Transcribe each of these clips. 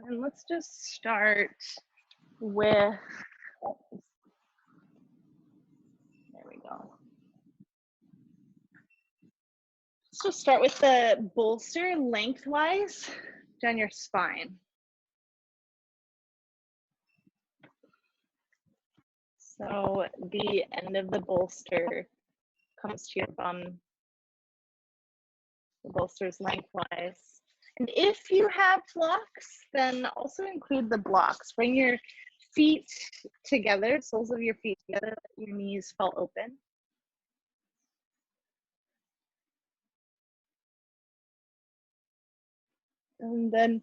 And let's just start with, there we go. Let's just start with the bolster lengthwise down your spine. So the end of the bolster comes to your bum. The bolster's lengthwise. And if you have blocks, then also include the blocks. Bring your feet together, soles of your feet together, let your knees fall open. And then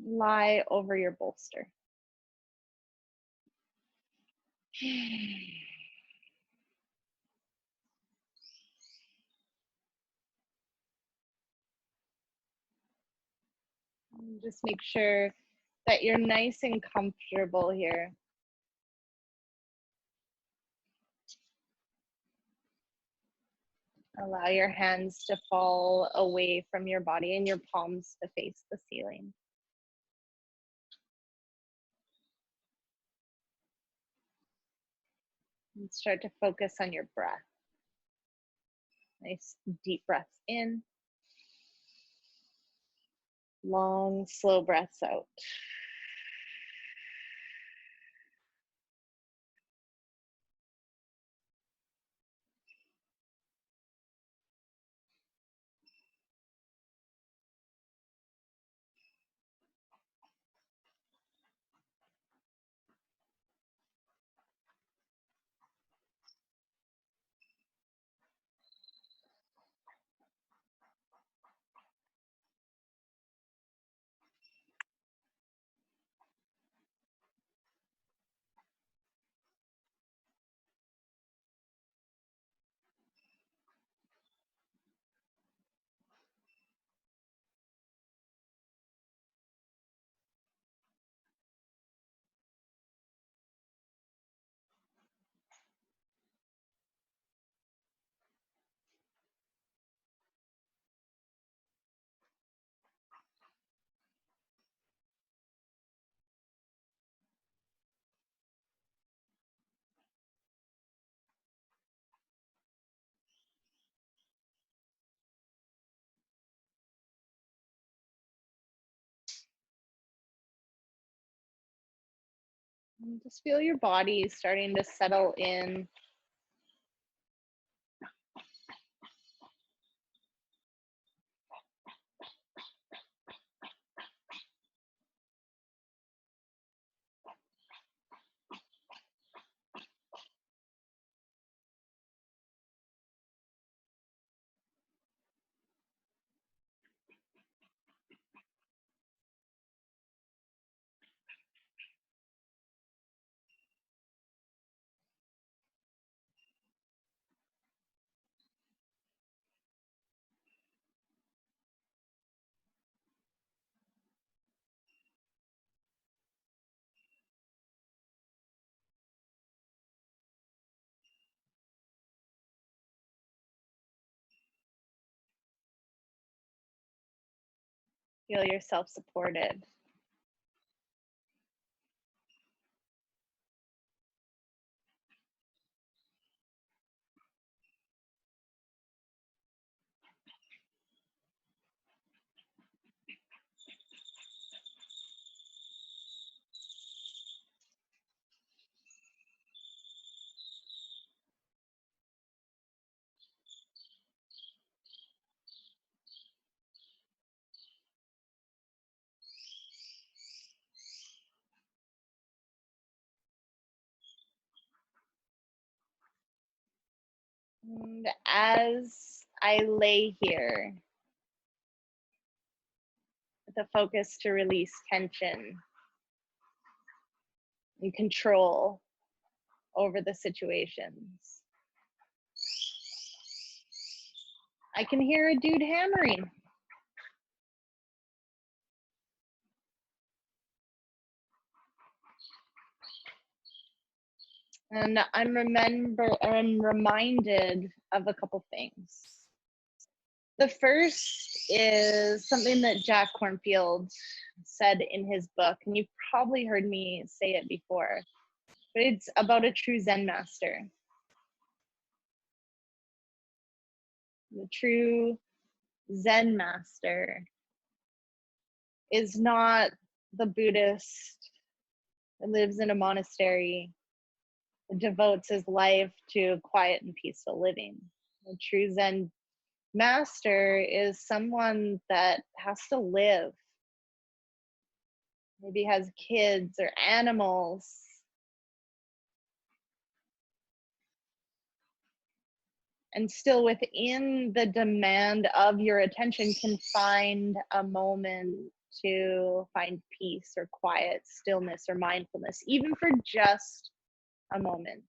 lie over your bolster. And just make sure that you're nice and comfortable here. Allow your hands to fall away from your body and your palms to face the ceiling. And start to focus on your breath. Nice deep breaths in. Long, slow breaths out. And just feel your body starting to settle in. Feel yourself supported. And as I lay here, with a focus to release tension and control over the situations, I can hear a dude hammering. And I'm reminded of a couple things. The first is something that Jack Kornfield said in his book, and you've probably heard me say it before, but it's about a true Zen master. The true Zen master is not the Buddhist that lives in a monastery, devotes his life to quiet and peaceful living. A true Zen master is someone that has to live, maybe has kids or animals, and still within the demand of your attention can find a moment to find peace or quiet, stillness or mindfulness, even for just a moment.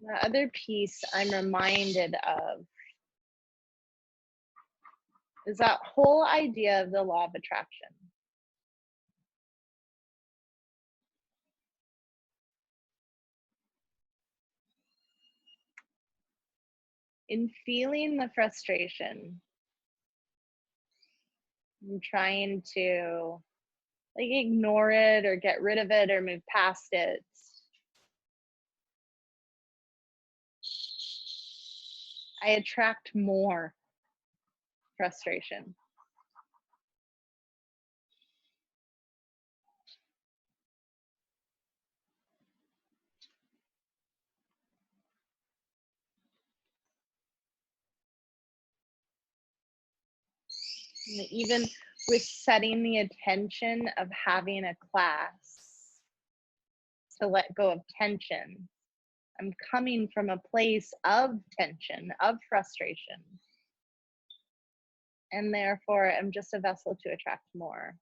The other piece I'm reminded of is that whole idea of the law of attraction. In feeling the frustration, I'm trying to like ignore it or get rid of it or move past it. I attract more frustration. Even with setting the intention of having a class to let go of tension, I'm coming from a place of tension, of frustration, and therefore I'm just a vessel to attract more.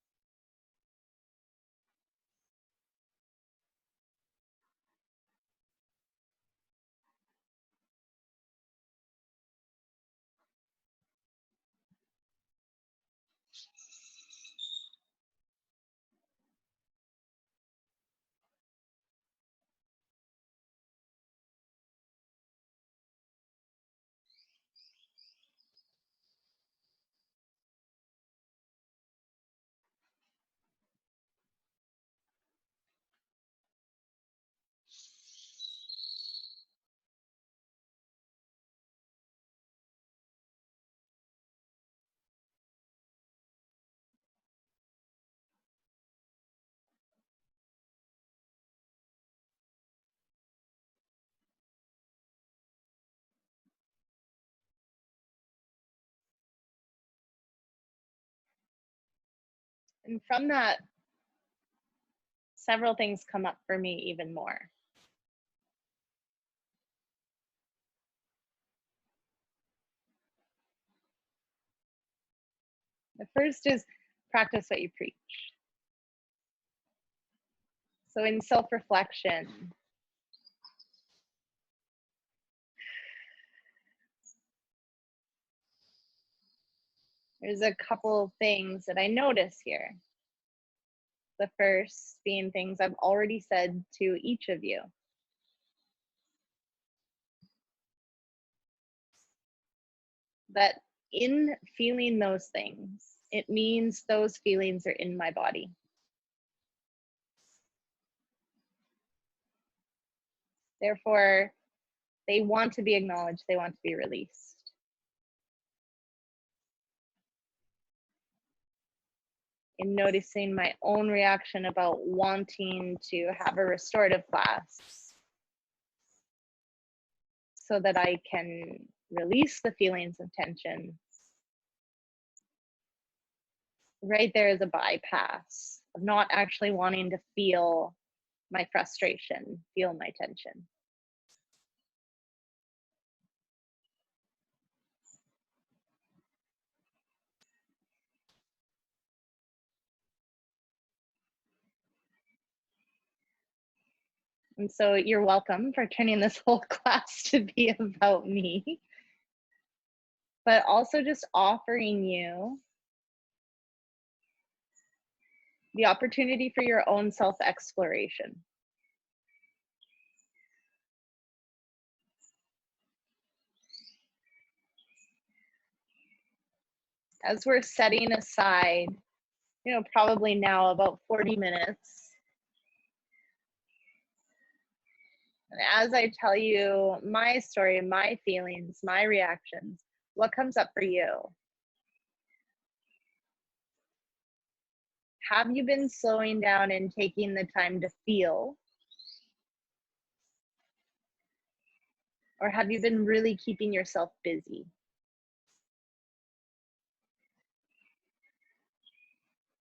And from that, several things come up for me even more. The first is practice what you preach. So in self-reflection, there's a couple of things that I notice here. The first being things I've already said to each of you. That in feeling those things, it means those feelings are in my body. Therefore, they want to be acknowledged, they want to be released. In noticing my own reaction about wanting to have a restorative class so that I can release the feelings of tension, right there is a bypass of not actually wanting to feel my frustration, feel my tension. And so you're welcome for turning this whole class to be about me, but also just offering you the opportunity for your own self-exploration. As we're setting aside, probably now about 40 minutes, and as I tell you my story, my feelings, my reactions, what comes up for you? Have you been slowing down and taking the time to feel? Or have you been really keeping yourself busy?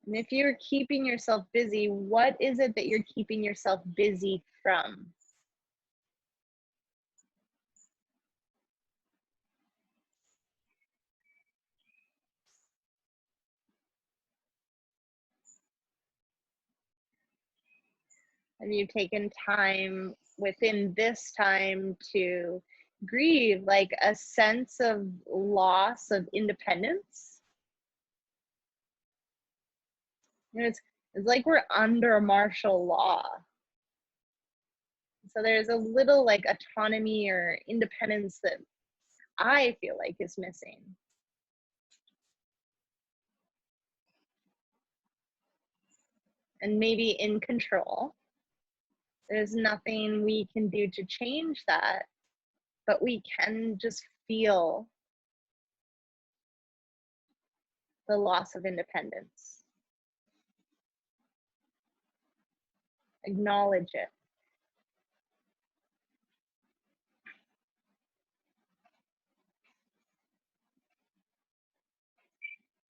And if you're keeping yourself busy, what is it that you're keeping yourself busy from? Have you taken time within this time to grieve, like a sense of loss of independence? It's like we're under martial law. So there's a little like autonomy or independence that I feel like is missing. And maybe in control. There's nothing we can do to change that, but we can just feel the loss of independence. Acknowledge it.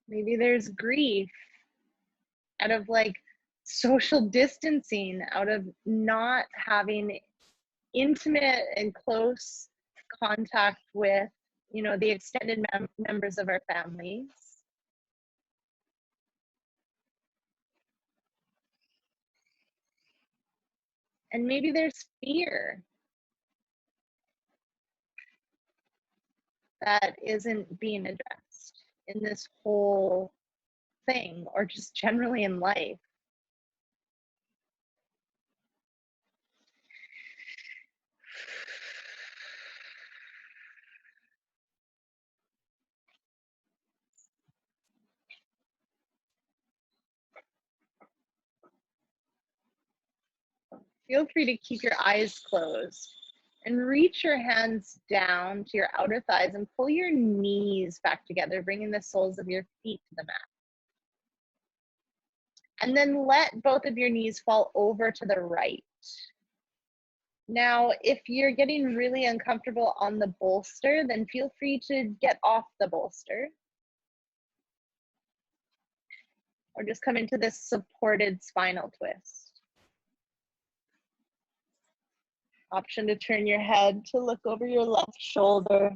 Maybe there's grief out of like social distancing, out of not having intimate and close contact with, the extended members of our families. And maybe there's fear that isn't being addressed in this whole thing, or just generally in life. Feel free to keep your eyes closed and reach your hands down to your outer thighs and pull your knees back together, bringing the soles of your feet to the mat. And then let both of your knees fall over to the right. Now, if you're getting really uncomfortable on the bolster, then feel free to get off the bolster. Or just come into this supported spinal twist. Option to turn your head to look over your left shoulder.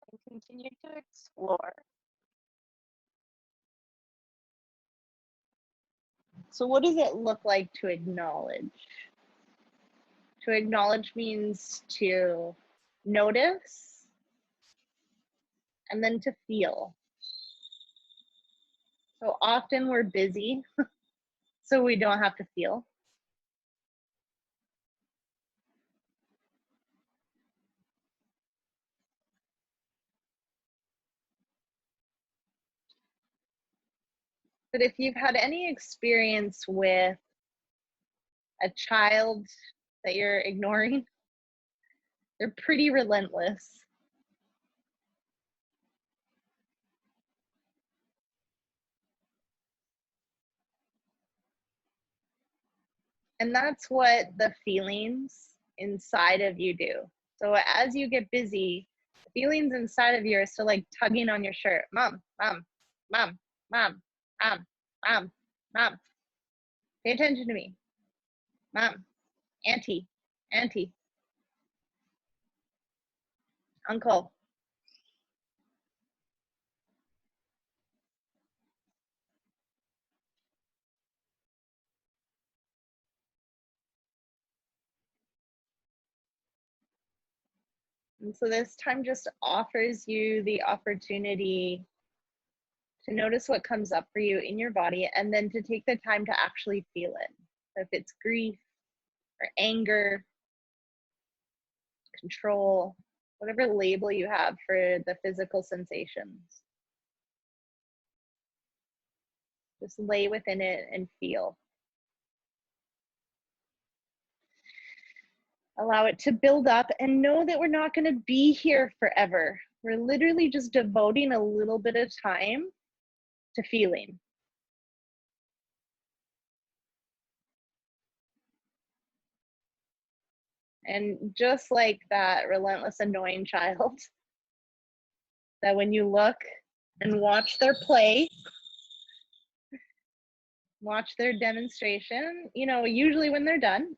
And continue to explore. So what does it look like to acknowledge? To acknowledge means to notice and then to feel. So often we're busy, so we don't have to feel. But if you've had any experience with a child that you're ignoring, they're pretty relentless. And that's what the feelings inside of you do. So as you get busy, the feelings inside of you are still like tugging on your shirt. Mom, mom, mom, mom, mom, mom, mom. Pay attention to me. Mom, auntie, auntie, uncle. And so this time just offers you the opportunity to notice what comes up for you in your body, and then to take the time to actually feel it. So if it's grief or anger, control, whatever label you have for the physical sensations. Just lay within it and feel. Allow it to build up and know that we're not going to be here forever. We're literally just devoting a little bit of time to feeling. And just like that relentless, annoying child, that when you look and watch their play, watch their demonstration, you know, usually when they're done,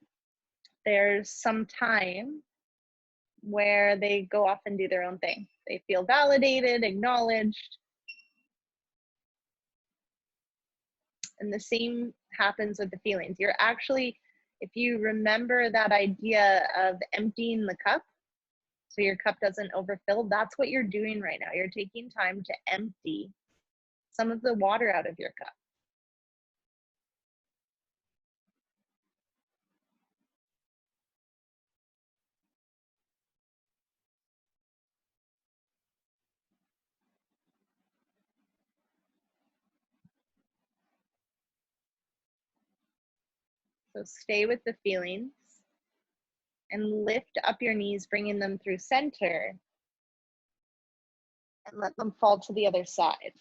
there's some time where they go off and do their own thing. They feel validated, acknowledged. And the same happens with the feelings. You're actually, if you remember that idea of emptying the cup, so your cup doesn't overfill, that's what you're doing right now. You're taking time to empty some of the water out of your cup. So stay with the feelings and lift up your knees, bringing them through center, and let them fall to the other side.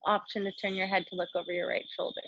Option to turn your head to look over your right shoulder.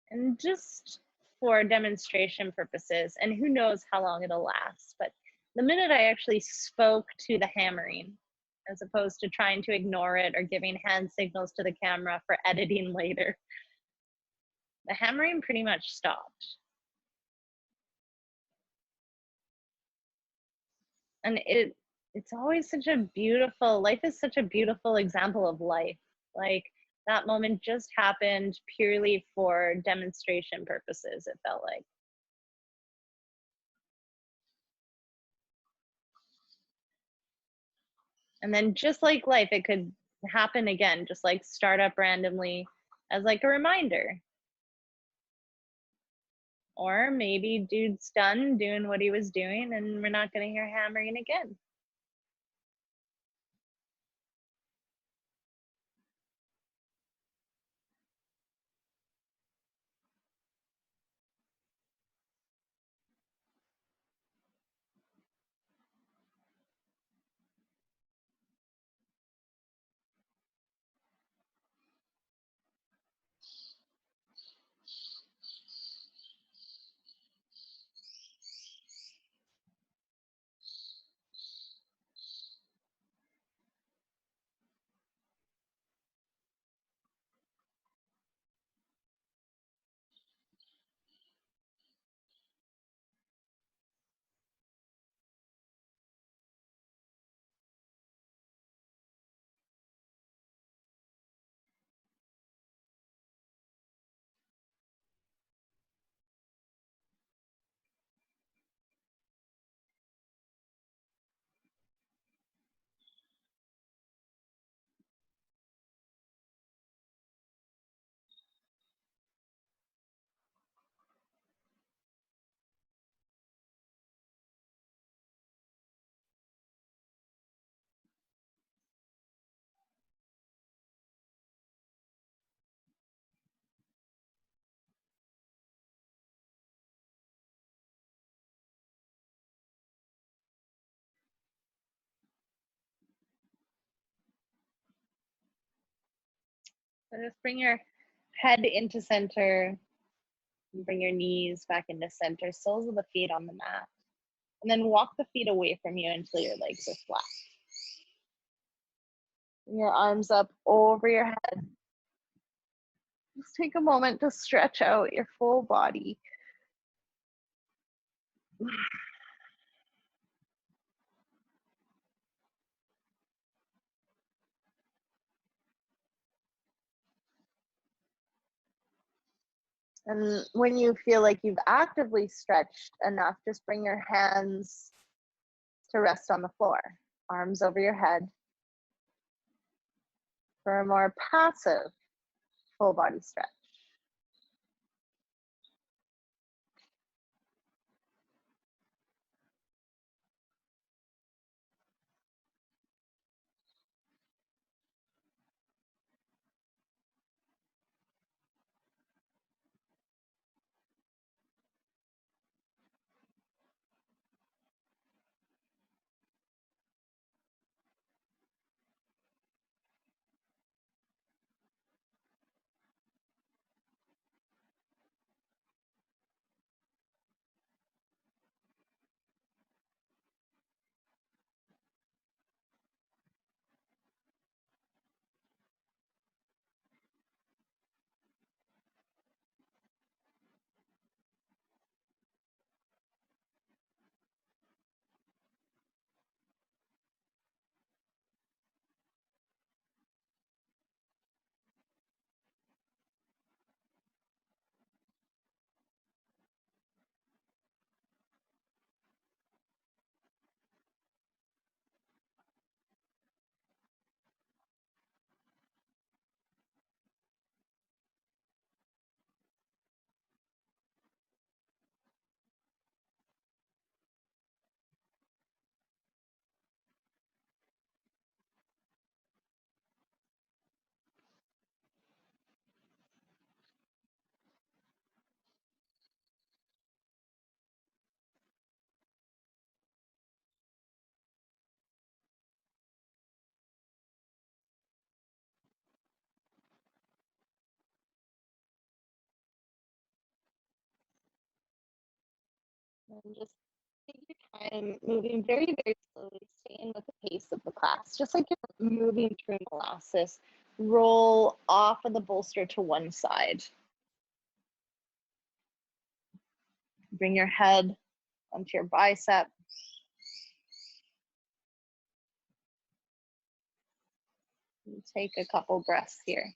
And just for demonstration purposes, and who knows how long it'll last, but the minute I actually spoke to the hammering, as opposed to trying to ignore it or giving hand signals to the camera for editing later, the hammering pretty much stopped. And it's always such a beautiful, life is such a beautiful example of life. Like that moment just happened purely for demonstration purposes, it felt like. And then just like life, it could happen again, just like start up randomly as like a reminder. Or maybe dude's done doing what he was doing and we're not going to hear hammering again. So just bring your head into center, bring your knees back into center, soles of the feet on the mat. And then walk the feet away from you until your legs are flat. Bring your arms up over your head. Just take a moment to stretch out your full body. And when you feel like you've actively stretched enough, just bring your hands to rest on the floor, arms over your head for a more passive full body stretch. And just take your time moving very, very slowly, staying with the pace of the class, just like you're moving through molasses. Roll off of the bolster to one side. Bring your head onto your bicep. And take a couple breaths here.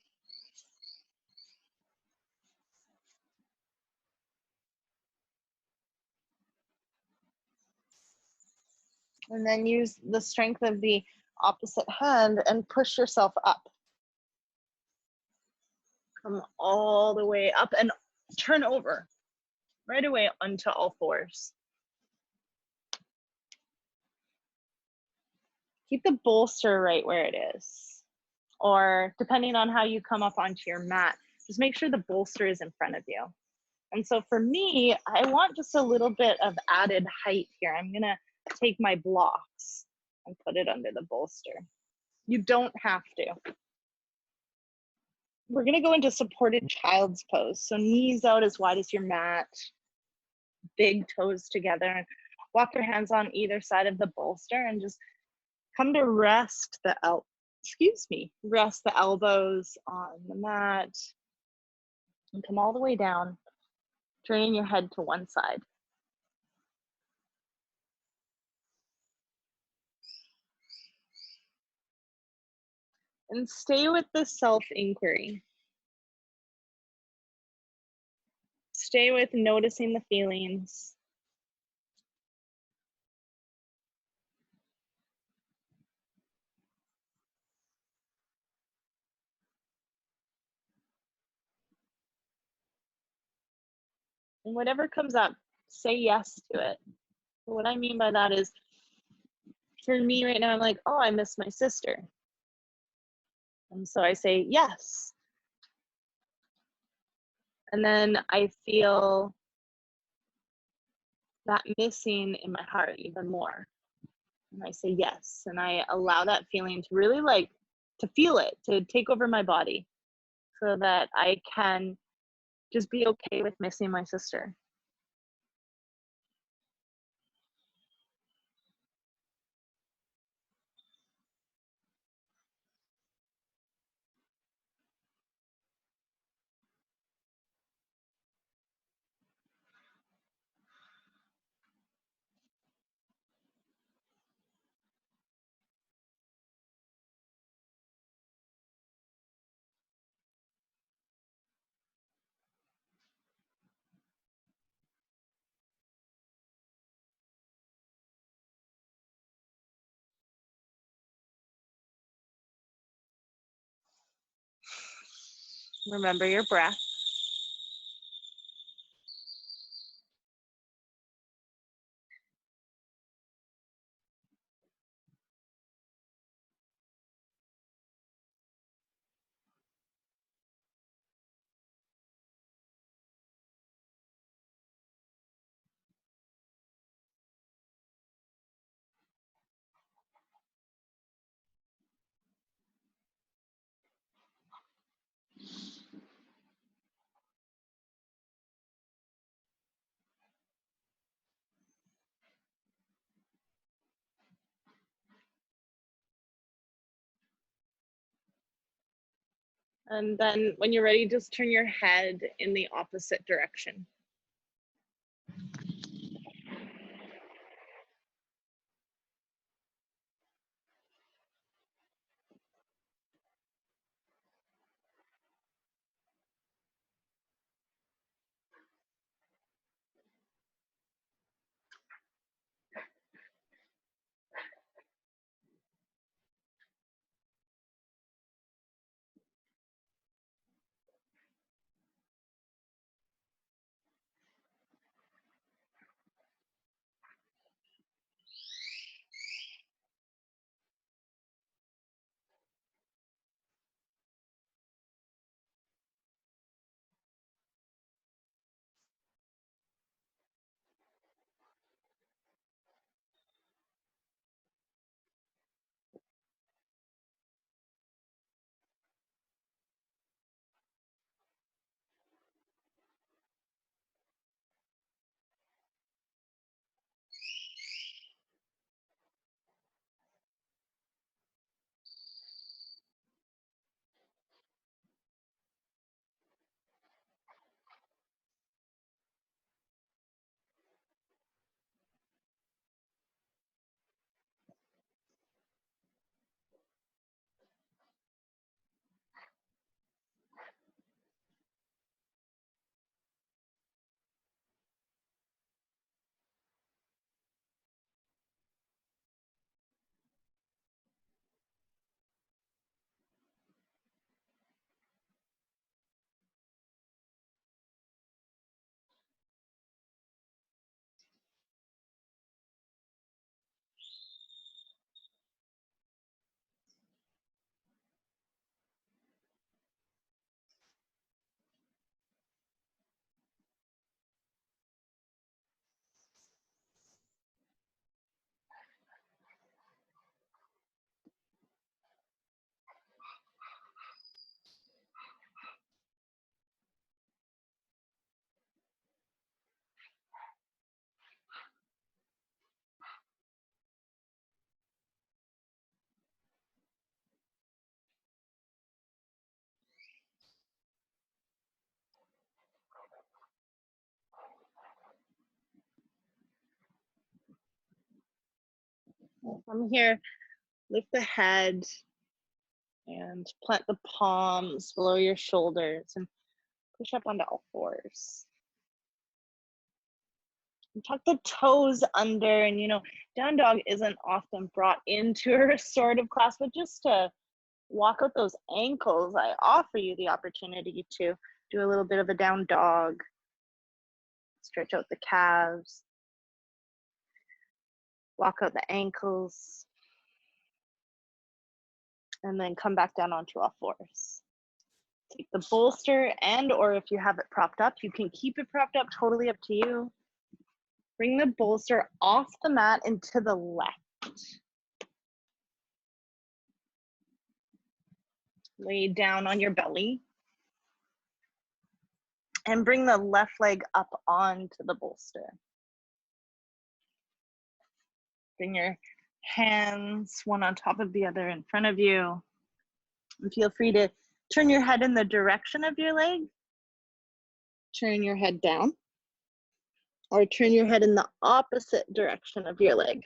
And then use the strength of the opposite hand and push yourself up. Come all the way up and turn over right away onto all fours. Keep the bolster right where it is. Or depending on how you come up onto your mat, just make sure the bolster is in front of you. And so for me, I want just a little bit of added height here. I'm gonna take my blocks and put it under the bolster. You don't have to. We're gonna go into supported child's pose. So knees out as wide as your mat, big toes together. Walk your hands on either side of the bolster and just come to rest the rest the elbows on the mat and come all the way down, turning your head to one side. And stay with the self-inquiry. Stay with noticing the feelings. And whatever comes up, say yes to it. What I mean by that is, for me right now, I'm like, oh, I miss my sister. And so I say yes. And then I feel that missing in my heart even more. And I say yes. And I allow that feeling to really to feel it, to take over my body so that I can just be okay with missing my sister. Remember your breath. And then when you're ready, just turn your head in the opposite direction. From here, lift the head and plant the palms below your shoulders and push up onto all fours. And tuck the toes under, and down dog isn't often brought into a restorative class, but just to walk out those ankles, I offer you the opportunity to do a little bit of a down dog. Stretch out the calves. Walk out the ankles. And then come back down onto all fours. Take the bolster, and or if you have it propped up, you can keep it propped up, totally up to you. Bring the bolster off the mat and to the left. Lay down on your belly. And bring the left leg up onto the bolster. Bring your hands one on top of the other in front of you. And feel free to turn your head in the direction of your leg. Turn your head down. Or turn your head in the opposite direction of your leg.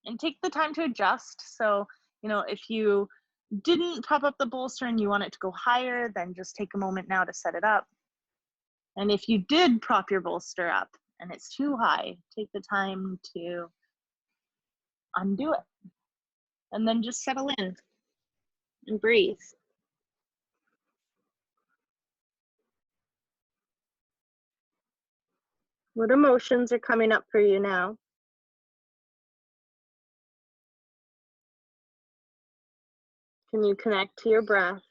And take the time to adjust. So, if you didn't prop up the bolster and you want it to go higher, then just take a moment now to set it up. And if you did prop your bolster up and it's too high, take the time to undo it. And then just settle in. And breathe. What emotions are coming up for you now? Can you connect to your breath?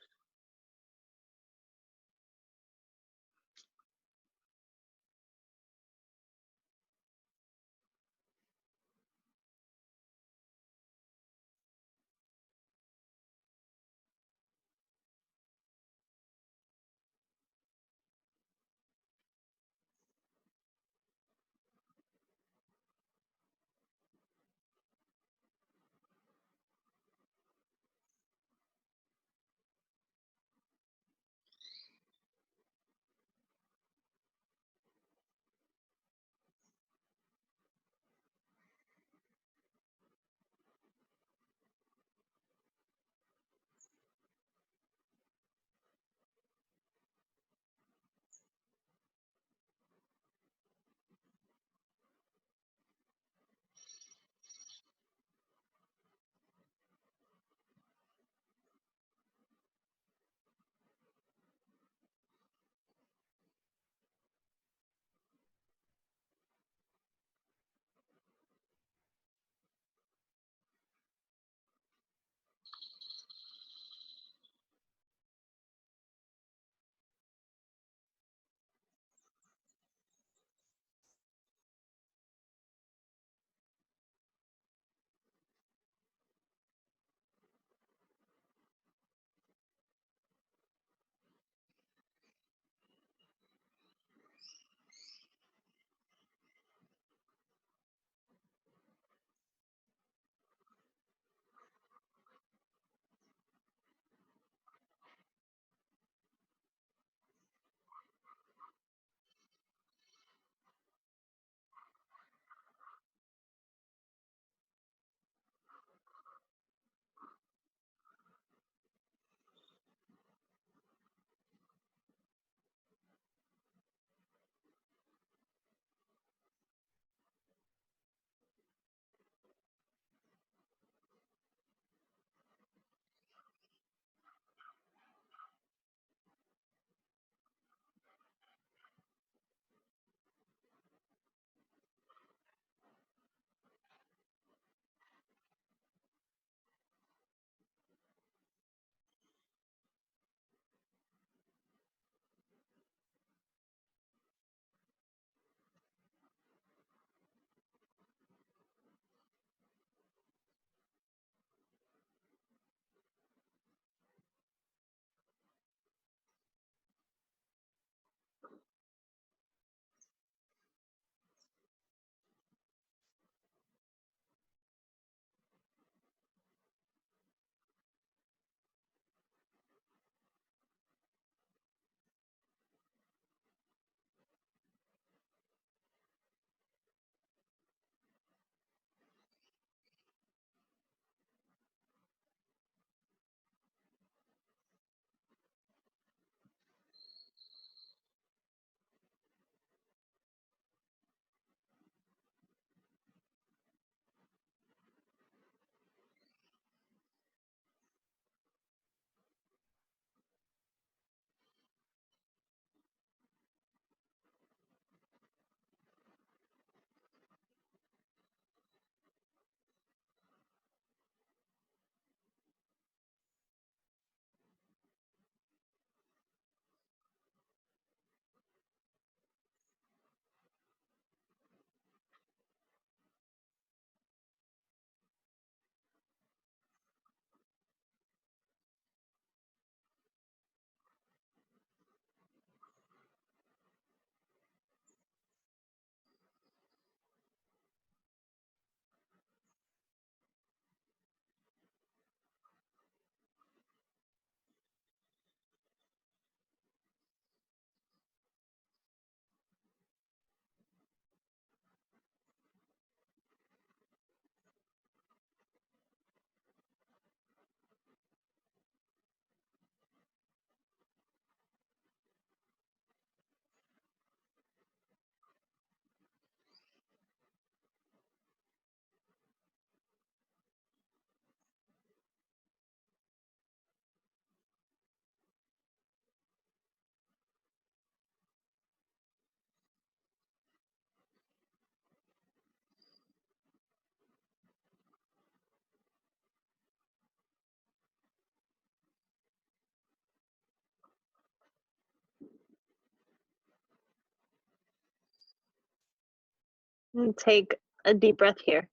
And take a deep breath here.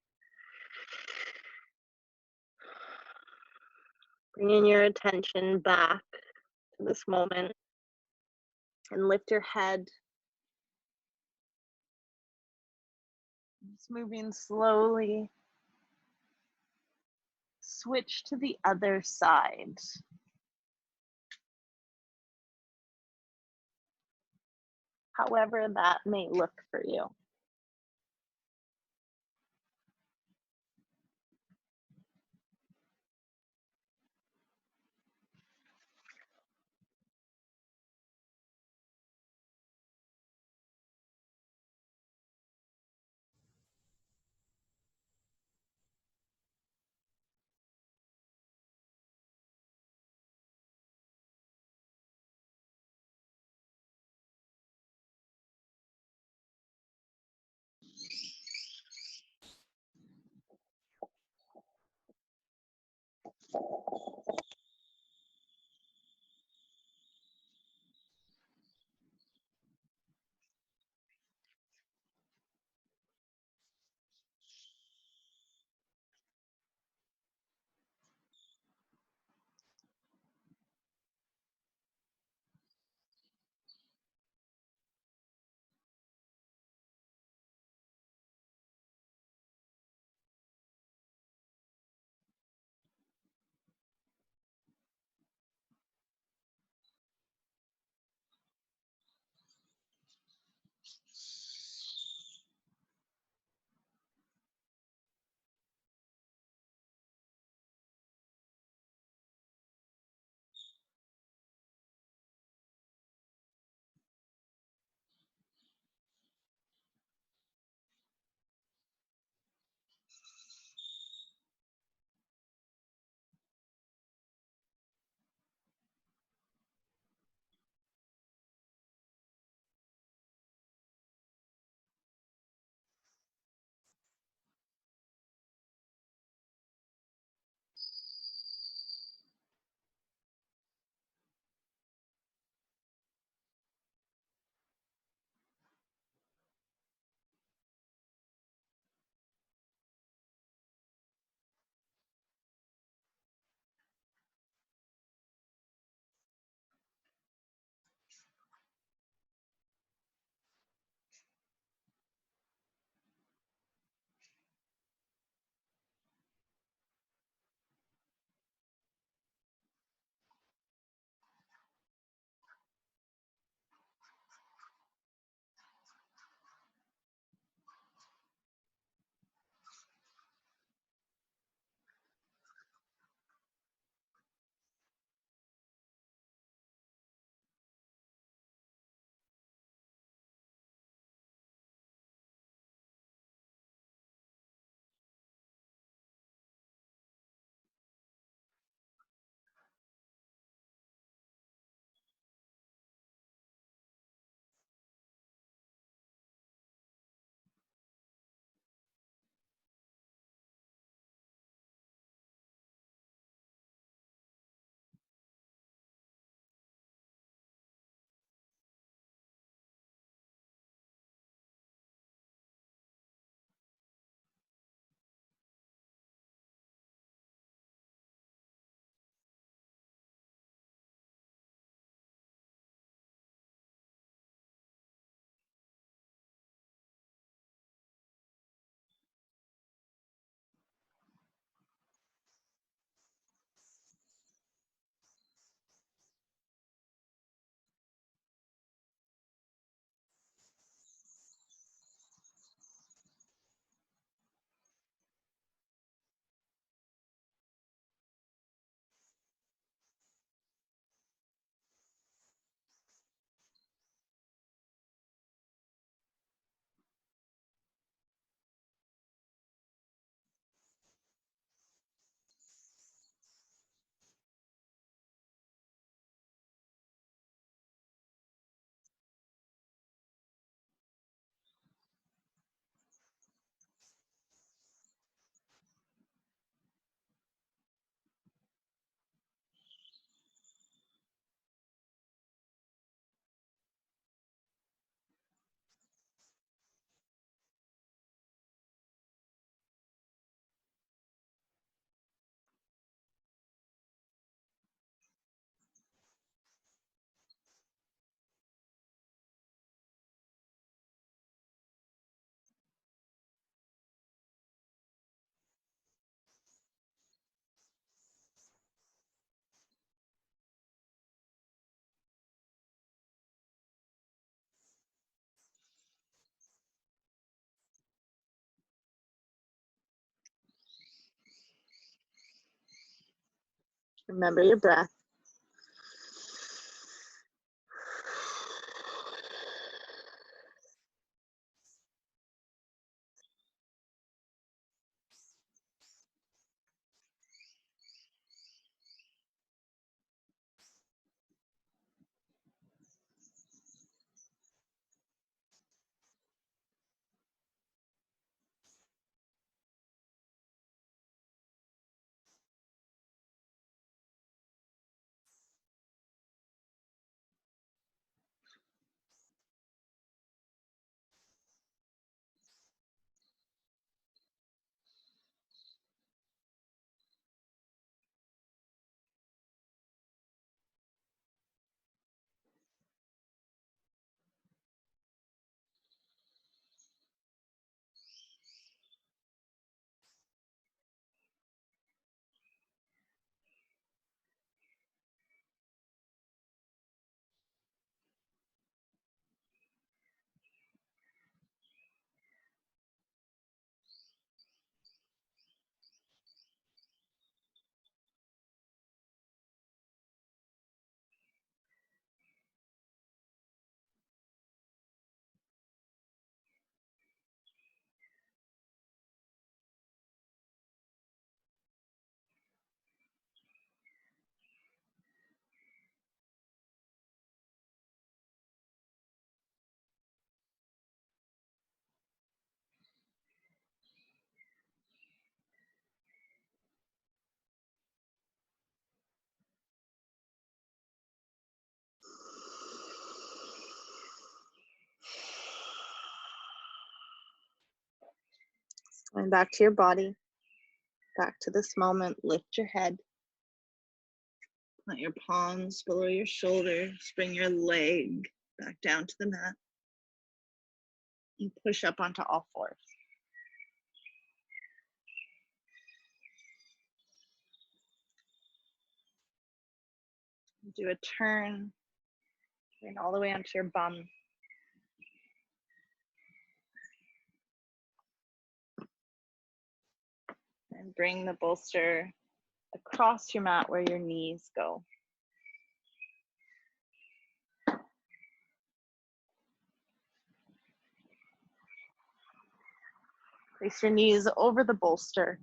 Bringing your attention back to this moment and lift your head. Just moving slowly. Switch to the other side. However that may look for you. Remember your breath. Going back to your body, back to this moment. Lift your head. Plant your palms below your shoulders. Bring your leg back down to the mat. And push up onto all fours. Do a turn. Bring all the way onto your bum. And bring the bolster across your mat where your knees go. Place your knees over the bolster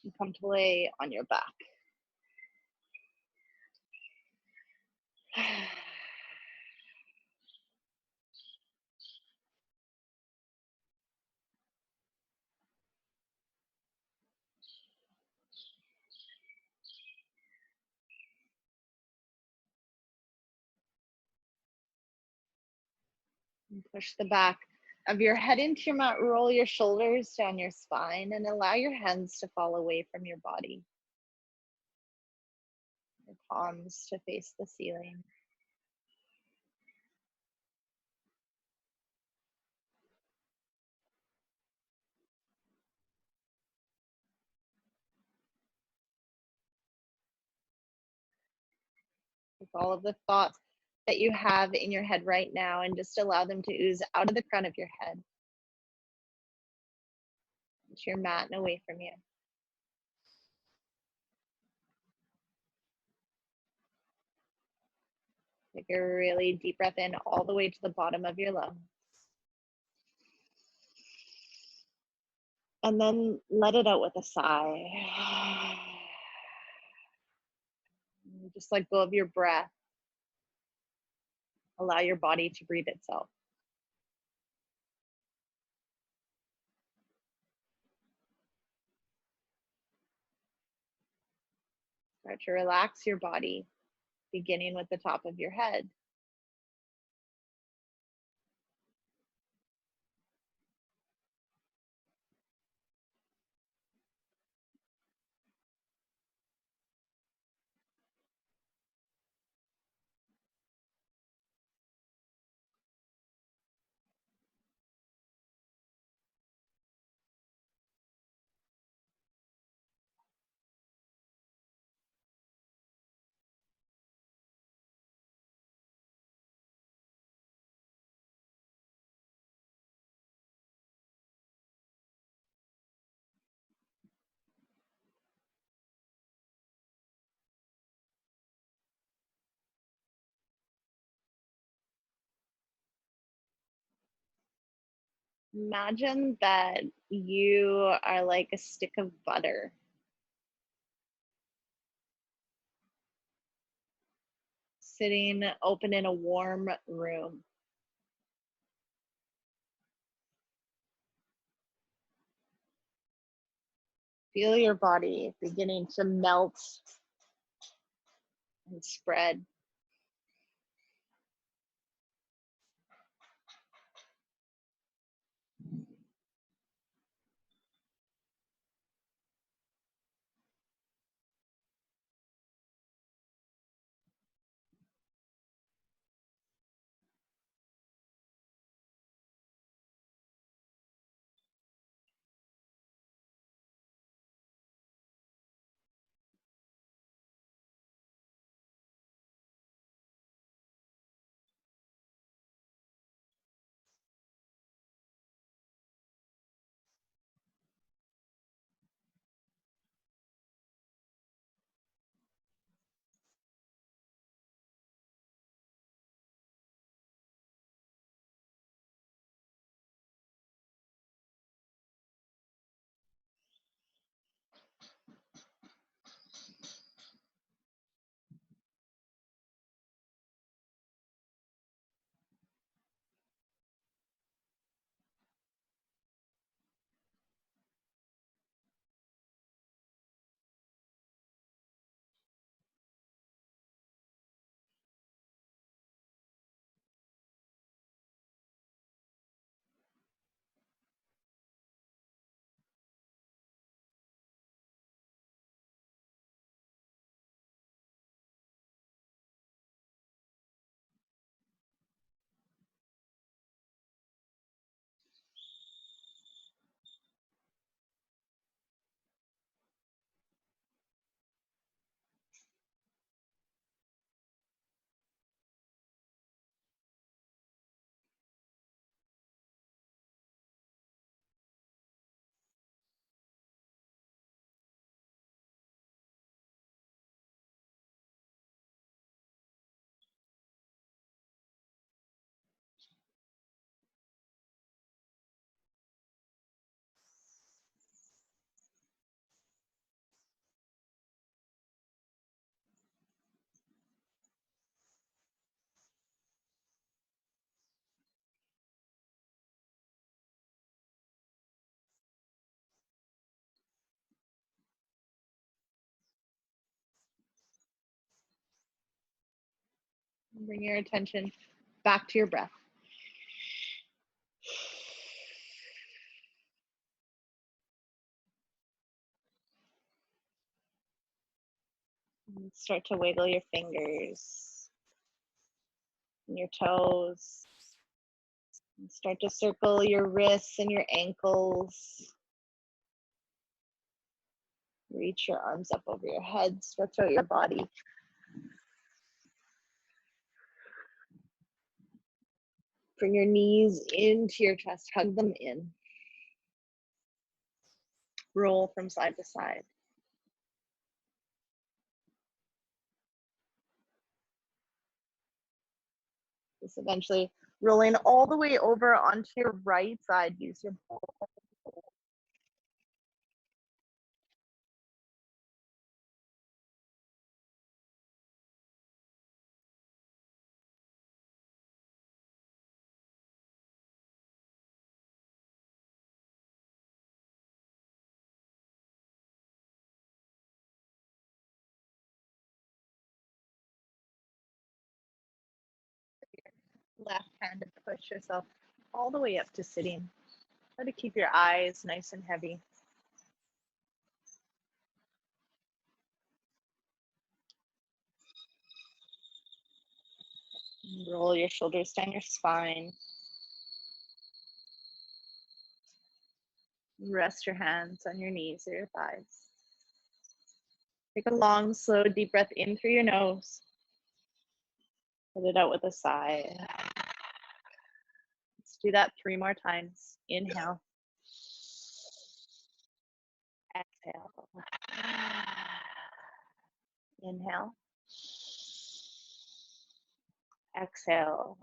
and come to lay on your back. And push the back of your head into your mat. Roll your shoulders down your spine and allow your hands to fall away from your body. Your palms to face the ceiling. With all of the thoughts that you have in your head right now, and just allow them to ooze out of the crown of your head to your mat and away from you. Take a really deep breath in all the way to the bottom of your lungs. And then let it out with a sigh. Just let go of your breath. Allow your body to breathe itself. Start to relax your body, beginning with the top of your head. Imagine that you are like a stick of butter. Sitting open in a warm room. Feel your body beginning to melt and spread. Bring your attention back to your breath. And start to wiggle your fingers and your toes. And start to circle your wrists and your ankles. Reach your arms up over your head, stretch out your body. Bring your knees into your chest, hug them in. Roll from side to side. Just eventually rolling all the way over onto your right side. Use your left hand to push yourself all the way up to sitting. Try to keep your eyes nice and heavy. Roll your shoulders down your spine. Rest your hands on your knees or your thighs. Take a long, slow, deep breath in through your nose. Let it out with a sigh. Let's do that 3 more times. Inhale. Exhale. Inhale. Exhale.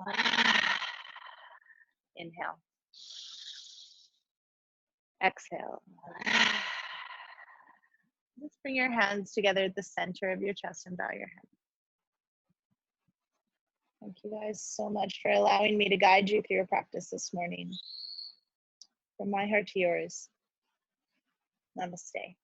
Inhale. Exhale. Just bring your hands together at the center of your chest and bow your head. Thank you guys so much for allowing me to guide you through your practice this morning. From my heart to yours. Namaste.